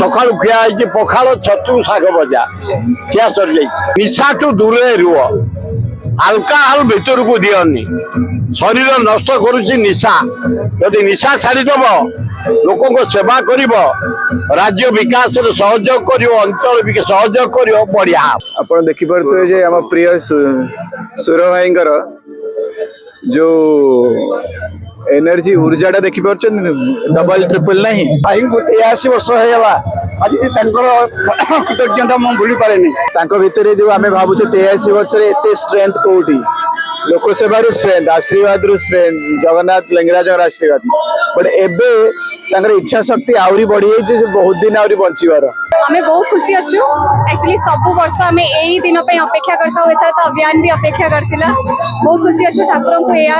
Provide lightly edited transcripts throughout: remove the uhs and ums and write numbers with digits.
सकाळू खिया पखाल छतु शाग भजा खिया सर निशा टू दूर रुह आल्काहल भितर को दियनी शरीर नष्ट करुच्ची निशा यदि निशा छाड़ीदेव लोक सेवा कर राज्य विकास सहयोग कर अंचल सहयोग कर बढ़िया आप देखिपे आम प्रिय सुर भाई जो एनर्जी ऊर्जा देखी डबल ट्रिपल नहीं भाई को 83 वर्ष होगा आज कृतज्ञता मुझे भूली पारे भितर जो आम भावुचे 83 वर्ष एत स्ट्रेंथ कौटी लोक सेवार स्ट्रेंथ आशीर्वाद रु स्ट्रेंथ जगन्नाथ लिंगराज आशीर्वाद बट एबे इच्छा शक्ति आहरी बढ़ी जाइए बहुत दिन आहरी बंचार हमें बहुत खुशी अच्छु एक्चुअली सब वर्ष आम यही दिन अपेक्षा करता तो अभियान भी अपेक्षा करथिला बहुत खुशी अच्छु ठाकुर को यह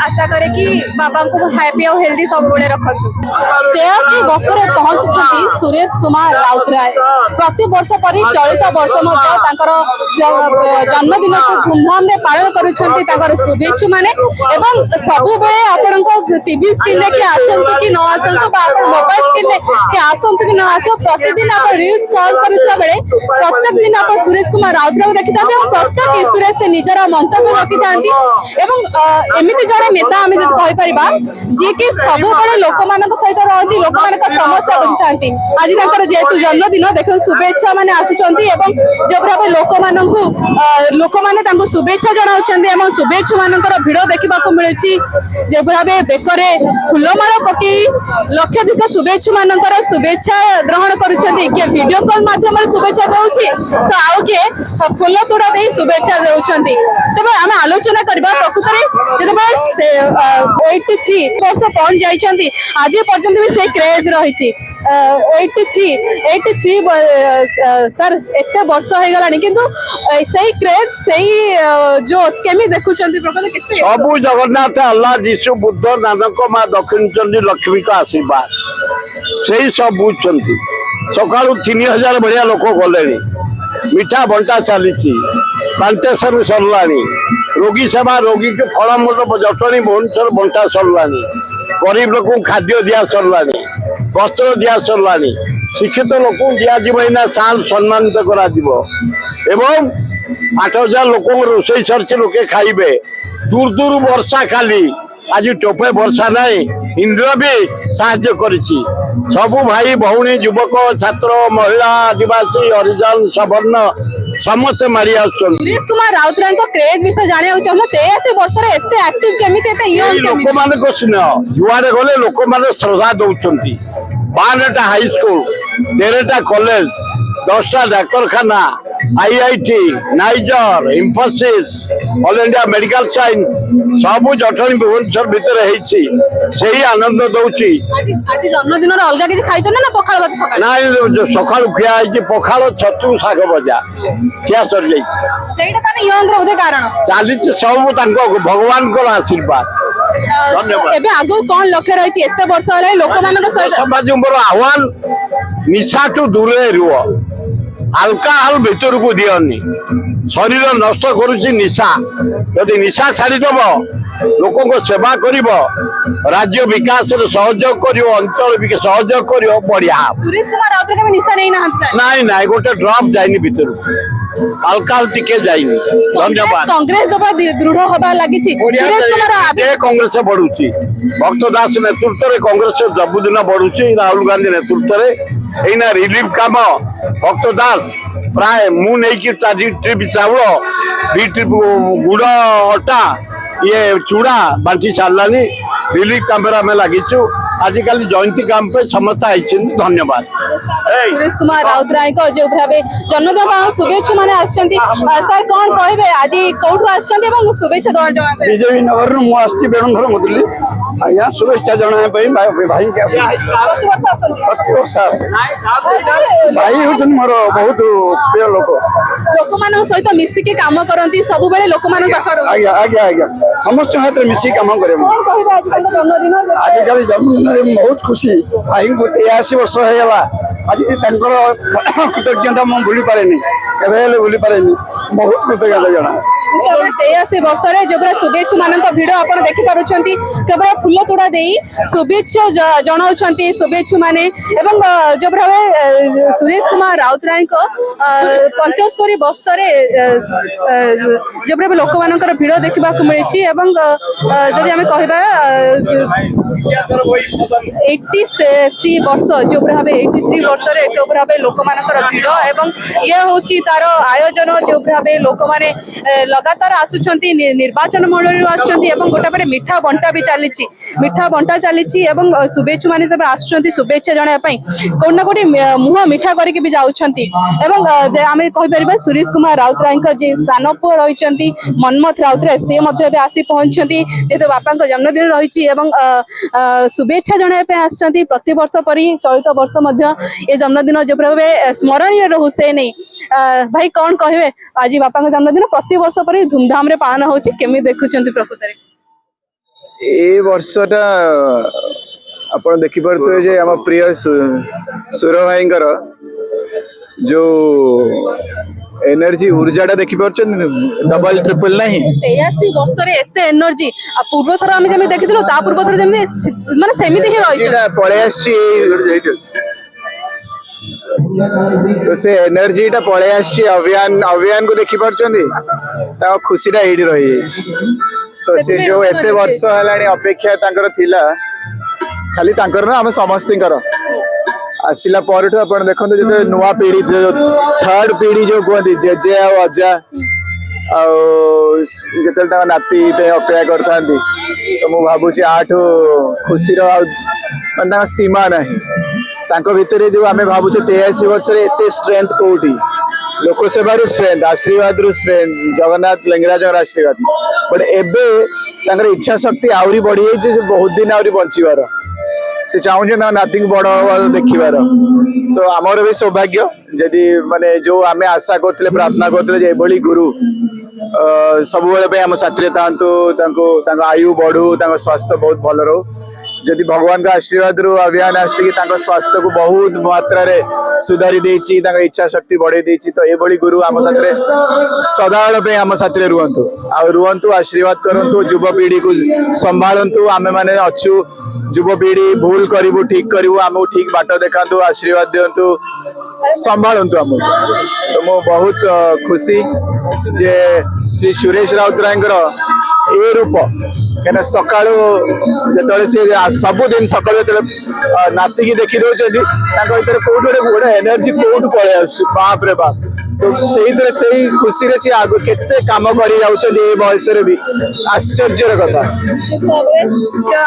आशा करे कि बाबा को हैप्पी और हेल्दी सब गुड़े रखतु 83 वर्ष पहुंची सुरेश कुमार राउतराय प्रति वर्ष पर चलित वर्ष जन्मदिन को धूमधाम रे पालन कर शुभेच्छु माने सब आपण टीवी स्क्रीन रे कि आसंतु कि न आसंतु मोबाइल स्क्रीन रे कि आसंतु कि न आसो प्रतिदिन आप रील्स कॉल करथिला बेले प्रत्येक दिन आप सुरेश कुमार राउतराय देखिता प्रत्येक इश्यूरे से निजर मंतव्य रखिथांती एवं एमिति जड़े नेता आमे जति कहि परिबा जे कि सब बड़े लोक मानक सहित रहती लोक मानक समस्या बुझिथांती आज तांकर जेतु जन्मदिन देखो शुभेच्छा माने आसुचंती एवं जे भाबे लोक माने तांको शुभेच्छा जणाउचंती एवं शुभेच्छु मानकर भिड़ देखिबा को मिलुची जे भाबे बेकरे फुलमाला पकी लक्षाधिक शुभेच्छु मानकर शुभेच्छा ग्रहण करुचंती के वीडियो कॉल माध्यम शुभेच्छा दउची तो आउ के फूल तोड़ा दे शुभेच्छा दउचंती तबे हम आलोचना करबा प्रकृति जते 83 वर्ष पहुंच जाइचंती आज पर्यंत भी से क्रेज रहिची 83 सर एते वर्ष हो गलानी किंतु सही क्रेज सही जो स्केमी देखुचंती प्रकृति केते सब जगन्नाथ अल्लाह जीशु बुद्ध नानक मां दक्षिण चंडी लक्ष्मी का आशीर्वाद से सब बुझुंती सकाळू 3000 बढ़िया लोक गले मिठा बंटा चली प्लांटेशन सरला रोगी सेवा रोगी के फलमूल जटनी भुवनेश्वर बंटा सरला गरीब लोक खाद्य दिया सरला वस्त्र दिया सरला शिक्षित लोक दिया साल सम्मानित करा एवं 8000 लोक रोषे सरचे लोके खाइबे दूर दूर वर्षा खाली आज टोपे वर्षा नहीं इंद्र भी साहाय्य करिछि सबु भाई भौणी युवक छात्र महिला आदिवासी हरिजन सवर्ण समस्त मारी आछन सुरेश कुमार राउतराय को क्रेज विषय जाने चाहते 83 वर्ष रे एते एक्टिव केमिते एते यंग लोक माने को स्नेह जुआरे गले लोक माने श्रद्धा दउचंती 12टा हाई स्कूल 13टा कॉलेज 10टा डाक्तरखाना IIT NISER Infosys all India medical science सब जटनी भुवनेश्वर भितर है आनंद दौची आज जन्मदिन अलग किसी खाई ना पखाल भात सकाळ ना सकाळू खिया पखाल छतु शाग भजा खिया सर जाइए कारण चली सब भगवान को आशीर्वाद धन्यवाद आगु कौन लक्ष्य रही एत वर्ष लोक समाज आह्वान निशा टू दूर रुह आल्काहल भितर को दियनी शरीर नष्ट करुच्ची निशा यदि निशा छाड़ीदेव लोक सेवा कर राज्य विकास सहयोग कर अंचल सहयोग कर बढ़िया सुरेश कुमार राउतराय के निशा नहीं ना गोटे ड्रॉप जाइनी भितर आल्काहल टिके जाइनी धन्यवाद कांग्रेस दृढ़ हवा लगी सुरेश कुमार कांग्रेस बढ़ुची भक्त दास नेतृत्व में कांग्रेस सबुदिन बढ़ुची राहुल गांधी नेतृत्व में एना रिलीफ काम भक्त दास प्राय मु नहीं 4 ट्रिप चावल 2 ट्रिप गुड़ अटा ये चूड़ा बांटी सारानी रिलीफ कैमरा में लगिचु आजिकल जयंती काम पे समस्त धन्यवाद सुरेश कुमार राउतराय को जो भावे जन्मदिन शुभेच्छा माने आछंती सर कौन कहबे आज कोठु आछंती एवं शुभेच्छा दौड़ बीजेपी नगर मु आछि बेणुधर मधुली आया शुभेच्छा जणाय पई भाई के आसी प्रति वर्ष आसे भाई होचन मोर बहुत प्रिय लोक मान सहित मिसिके काम करंती सब बेले लोक मान आज्ञा आज्ञा आज्ञा समस्त हाथ मिसी काम करे कौन कहबे आज जन्मदिन आजिकल जन्मदिन बहुत खुशी भाई को 83 वर्ष होगा आज कृतज्ञता मुझे भूली पारे भूली पारे बहुत कृतज्ञता जना ତେୟାଅଶୀ ବର୍ଷରେ ଯେଭଳି ଶୁଭେଚ୍ଛୁ ମାନଙ୍କ ଭିଡ ଆପଣ ଦେଖିପାରୁଛନ୍ତି କେବଳ ଫୁଲ ତୋଡ଼ା ଦେଇ ଶୁଭେଚ୍ଛା ଜଣାଉଛନ୍ତି ଶୁଭେଚ୍ଛୁ ମାନେ ଏବଂ ଯେଭଳି ଭାବେ ସୁରେଶ କୁମାର ରାଉତରାୟଙ୍କ 75 ବର୍ଷରେ ଯେଭଳି ଭାବେ ଲୋକମାନଙ୍କର ଭିଡ ଦେଖିବାକୁ ମିଳିଛି ଏବଂ ଯଦି ଆମେ କହିବା 83 ବର୍ଷ যেভাবে ভাবে 83 বর্ষরে কেউভাবে ভাবে লোকমানଙ୍କର ভিড় এবং ইয়ে হচ্ছে তার আয়োজন যেভাবে ভাবে লোকমানে লগাতার আসুଛନ୍ତି নির্বাচন মণ্ডলীରୁ আসুଛନ୍ତି এবং গোটা পরে মিঠা বଣ୍ଟା ବି ଚାଲିଛି মিঠা বଣ୍টা চালিছি এবং শুভেচ্ছু মানে তবে আসুଛନ୍ତି শুভেচ্ছা জଣାଇବା ପାଇଁ কোন না কোটি মুহ মিঠা କରିକି ବି ଯାଉଛନ୍ତି এবং ଆମେ କହିପାରିବା ସୁରେଶ କୁମାର ରାଉତରାୟଙ୍କ ଯେ ସାନ ପୁଅ ରହିଛନ୍ତି ମନ୍ମଥ ରାଉତରାୟ ସେ ମଧ୍ୟ ଏବେ ଆସି ପହଞ୍ଚିଛନ୍ତି ଯେହେତୁ ବାପାଙ୍କ ଜନ୍ମଦିନ ରହିଛି ଏବଂ শুভেচ্ছা জଣାଇବା ପାଇଁ ଆସିଛନ୍ତି ପ୍ରତିବର୍ଷ ପରି ଚଳିତ ବର୍ଷ ମଧ୍ୟ ଏ ଜନ୍ମଦିନ ଯେପରି ଭାବେ ସ୍ମରଣୀୟ ରହୁ ସେ ନେଇ ଭାଇ କଣ କହିବେ ଆଜି ବାପାଙ୍କ ଜନ୍ମଦିନ ପ୍ରତିବର୍ଷ ପରି ଧୁମଧାମରେ ପାଳନ ହଉଛି କେମିତି ଦେଖୁଛନ୍ତି ପ୍ରକୃତରେ ଏ ବର୍ଷଟା ଆପଣ ଦେଖିପାରୁଥିବେ ଯେ ଆମ ପ୍ରିୟ ସୁର ଭାଇଙ୍କର ଯୋଉ ଏନର୍ଜି ଉର୍ଜାଟା ଦେଖିପାରୁଛନ୍ତି ଡବଲ ଟ୍ରିପଲ ନାହିଁ 83 ବର୍ଷରେ ଏତେ ଏନର୍ଜି ପୂର୍ବ ଥର ଆମେ ଯେମିତି ଦେଖିଥିଲୁ ତା ପୂର୍ବ ଥର ଯେମିତି ମାନେ ସେମିତି ହିଁ ରହିଛି ପଳେଇ ଆସିଛି ତ ସେ ଏନର୍ଜିଟା ପଳେଇ ଆସିଛି ଅଭିୟାନକୁ ଦେଖିପାରୁଛନ୍ତି ତାଙ୍କ ଖୁସିଟା ଏଇଠି ରହିଯାଇଛି ତ ସେ ଯୋଉ ଏତେ ବର୍ଷ ହେଲାଣି ଅପେକ୍ଷା ତାଙ୍କର ଥିଲା ଖାଲି ତାଙ୍କର ନା ଆମେ ସମସ୍ତଙ୍କର ଆସିଲା ପରଠୁ ଆପଣ ଦେଖନ୍ତୁ ଯେତେ ନୂଆ ପିଢି ଥର୍ଡ ପିଢି ଯୋଉ କୁହନ୍ତି ଜେଜେ ଆଉ ଅଜା ଆଉ ଯେତେବେଳେ ତାଙ୍କ ନାତି ପାଇଁ ଅପେକ୍ଷା କରିଥାନ୍ତି ତ ମୁଁ ଭାବୁଛି ଆଠୁ ଖୁସିର ଆଉ ମାନେ ତାଙ୍କ ସୀମା ନାହିଁ ତାଙ୍କ ଭିତରେ ଯୋଉ ଆମେ ଭାବୁଛେ 83 ବର୍ଷରେ ଏତେ ଷ୍ଟ୍ରେନ୍ଥ କୋଉଠି ଲୋକସେବାରୁ ଷ୍ଟ୍ରେନ୍ଥ ଆଶୀର୍ବାଦରୁ ଷ୍ଟ୍ରେନ୍ଥ ଜଗନ୍ନାଥ ଲିଙ୍ଗରାଜଙ୍କର ଆଶୀର୍ବାଦ ବଟ୍ ଏବେ ତାଙ୍କର ଇଚ୍ଛା ଶକ୍ତି ଆହୁରି ବଢିଯାଇଛି ସେ ବହୁତ ଦିନ ଆହୁରି ବଞ୍ଚିବାର ସେ ଚାହୁଁଛନ୍ତି ତାଙ୍କ ନାତିଙ୍କୁ ବଡ ହବାର ଦେଖିବାର ତ ଆମର ବି ସୌଭାଗ୍ୟ ଯଦି ମାନେ ଯୋଉ ଆମେ ଆଶା କରୁଥିଲେ ପ୍ରାର୍ଥନା କରୁଥିଲେ ଯେ ଏଭଳି ଗୁରୁ ସବୁବେଳେ ପାଇଁ ଆମ ସାଥିରେ ଥାଆନ୍ତୁ ତାଙ୍କ ଆୟୁ ବଢୁ ତାଙ୍କ ସ୍ୱାସ୍ଥ୍ୟ ବହୁତ ଭଲ ରହୁ ଯଦି ଭଗବାନଙ୍କ ଆଶୀର୍ବାଦରୁ ଅଭିୟାନ ଆସିକି ତାଙ୍କ ସ୍ୱାସ୍ଥ୍ୟକୁ ବହୁତ ମାତ୍ରାରେ ସୁଧାରି ଦେଇଛି ତାଙ୍କ ଇଚ୍ଛା ଶକ୍ତି ବଢେଇ ଦେଇଛି ତ ଏଭଳି ଗୁରୁ ଆମ ସାଥିରେ ସଦାବେଳ ପାଇଁ ଆମ ସାଥିରେ ରୁହନ୍ତୁ ଆଉ ରୁହନ୍ତୁ ଆଶୀର୍ବାଦ କରନ୍ତୁ ଯୁବପିଢିକୁ ସମ୍ଭାଳନ୍ତୁ ଆମେ ମାନେ ଅଛୁ ଯୁବପିଢି ଭୁଲ କରିବୁ ଠିକ କରିବୁ ଆମକୁ ଠିକ ବାଟ ଦେଖାନ୍ତୁ ଆଶୀର୍ବାଦ ଦିଅନ୍ତୁ ସମ୍ଭାଳନ୍ତୁ ଆମକୁ ତ ମୁଁ ବହୁତ ଖୁସି ଯେ ଶ୍ରୀ ସୁରେଶ ରାଉତରାୟଙ୍କର ଏ ରୂପ କାହିଁକିନା ସକାଳୁ ଯେତେବେଳେ ସେ ସବୁଦିନ ସକାଳୁ ଯେତେବେଳେ ନାତିକି ଦେଖି ଦଉଛନ୍ତି ତାଙ୍କ ଭିତରେ କୋଉଠି ଗୋଟେ ଏନର୍ଜି କୋଉଠୁ ପଳେଇ ଆସୁଛି ବାପରେ ବାପ ତ ସେଇଥିରେ ସେଇ ଖୁସିରେ ସିଏ ଆଗ କେତେ କାମ କରି ଯାଉଛନ୍ତି ଏ ବୟସରେ ବି ଆଶ୍ଚର୍ଯ୍ୟର କଥା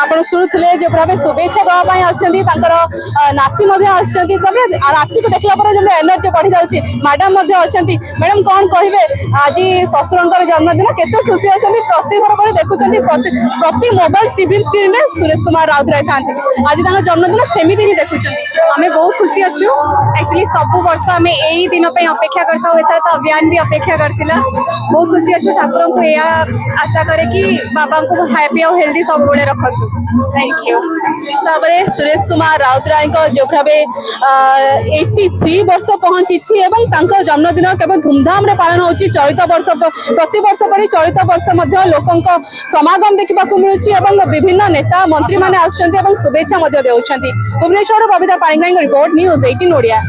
ଆପଣ ଶୁଣୁଥିଲେ ଯେ ଭାବେ ଶୁଭେଚ୍ଛା ଦେବା ପାଇଁ ଆସିଛନ୍ତି ତାଙ୍କର ନାତି ମଧ୍ୟ ଆସିଛନ୍ତି ତାପରେ ରାତିକୁ ଦେଖିଲା ପରେ ଯେମିତି ଏନର୍ଜି ବଢି ଯାଉଛି ମ୍ୟାଡାମ ମଧ୍ୟ ଅଛନ୍ତି ମ୍ୟାଡାମ କଣ କହିବେ ଆଜି ଶ୍ୱଶୁରଙ୍କର ଜନ୍ମଦିନ କେତେ ଖୁସି ଅଛନ୍ତି ପ୍ରତିଥର ପରେ ଦେଖୁଛନ୍ତି ପ୍ରତି ମୋବାଇଲ ଟିଭି ସ୍କ୍ରିନରେ ସୁରେଶ କୁମାର ରାଉତରାୟ ଥାନ୍ତି ଆଜି ତାଙ୍କ ଜନ୍ମଦିନ ସେମିତି ହିଁ ଦେଖୁଛନ୍ତି ଆମେ ବହୁତ ଖୁସି ଅଛୁ ଆକ୍ଚୁଆଲି ସବୁ ବର୍ଷ ଆମେ ଏଇ ଦିନ ପାଇଁ ଅପେକ୍ଷା କରିଥାଉ ଏଥର ତ ଅଭିୟାନ ବି ଅପେକ୍ଷା କରିଥିଲା ବହୁତ ଖୁସି ଅଛୁ ଠାକୁରଙ୍କୁ ଏହା ଆଶା କରେ କି ବାବାଙ୍କୁ ହାପି ଆଉ ହେଲ୍ଦି ସବୁବେଳେ ରଖନ୍ତୁ ଥ୍ୟାଙ୍କ ୟୁ ତାପରେ ସୁରେଶ କୁମାର ରାଉତରାୟଙ୍କ ଯେଭାବେ 83 ବର୍ଷ ପହଞ୍ଚିଛି ଏବଂ ତାଙ୍କ ଜନ୍ମଦିନ କେବେ ଧୁମଧାମରେ ପାଳନ ହେଉଛି ଚଳିତ ବର୍ଷ ପ୍ରତିବର୍ଷ ପରି ଚଳିତ ବର୍ଷ ମଧ୍ୟ ଲୋକଙ୍କ ସମାଗମ ଦେଖିବାକୁ ମିଳୁଛି ଏବଂ ବିଭିନ୍ନ ନେତା ମନ୍ତ୍ରୀମାନେ ଆସୁଛନ୍ତି ଏବଂ ଶୁଭେଚ୍ଛା ମଧ୍ୟ ଦେଉଛନ୍ତି ଭୁବନେଶ୍ୱରରୁ ବବିତା ପାଣିଗ୍ରାହୀଙ୍କ ରିପୋର୍ଟ ନ୍ୟୁଜ 18 ଓଡ଼ିଆ।